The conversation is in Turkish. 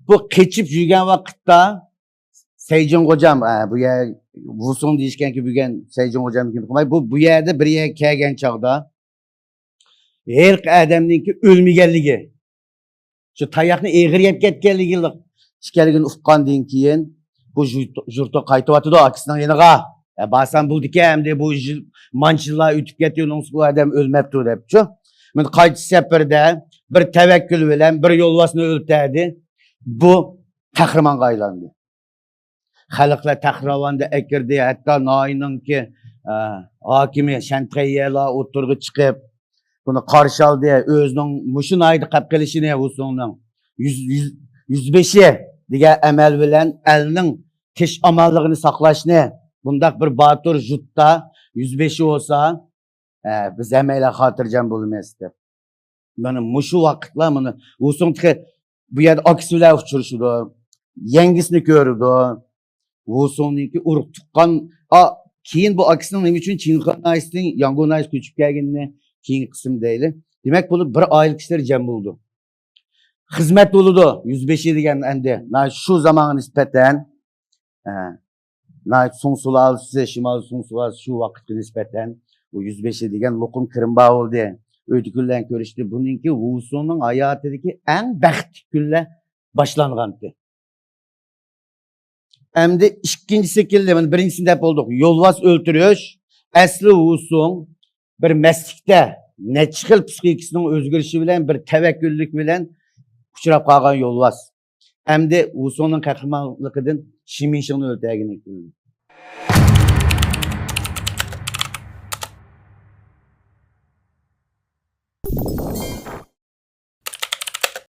bu keçip yürgen vakitte Seycan hocam, bu yer Vusun deyişken ki bugün Seycan hocam gibi bu yerde bir yer kelgen çağda her adamın ki ölmegenligi. Şu tayakni eğir yep ketkenligi işkeligini ufkan deyin keyin bu jurtga qaytyapti aksine yeniga. Basan bu dikemde bu mançılar ütüp ketiyor bu adam ölmepti depçi. Men qaytı seferde bir tevekkül bilen bir yolvasını öldürdü. Bu kahraman aylandı. Halklar tahravanda ekirdi, hatta Nain'in ki hakimi Şentreyyela oturgu çıkıp bunu karşı aldı, özünün muşun aydı kap gelişine usulunun 105'i diye emel bilen elinin tiş amallığını saklaşını bundak bir batır jutta 105'i olsa biz emeyle hatırcan bulunmazdı. Yani muşu vakitla bunu usulun bu yerde aksüler uçuruşudu, yengisini görürdü. Vusun'unki uruk tukkan, keyin bu aksının nima uchun Çinxan Ays'ning Yangon Ays ko'chib kelganini keyin qism deyli. Demak bu bir oylik ishlar jam bo'ldi. Xizmat bo'ldi 105 degan endi. Shu zamonga nisbatan Sun sulolasi, Shimoliy Sun sulolasi shu vaqtga nisbatan bu 105 degan muqim kirimba bo'ldi. O'tkunlar ko'rishdi. Buningki Vusun'ning hayotidagi eng baxtli kunlar boshlangandi. Hem de ikincisi keldi, birincisinde hep olduk. Yolvas öldürüş, asli Vusun bir meslekte ne çıkıl psikolojisinin özgürlüğü bilen bir tevekküllük bilen uçurap kalgan Yolvas. Hem de Vusun'un kahramanlıkıdan Şiminşin'i öldürgeni.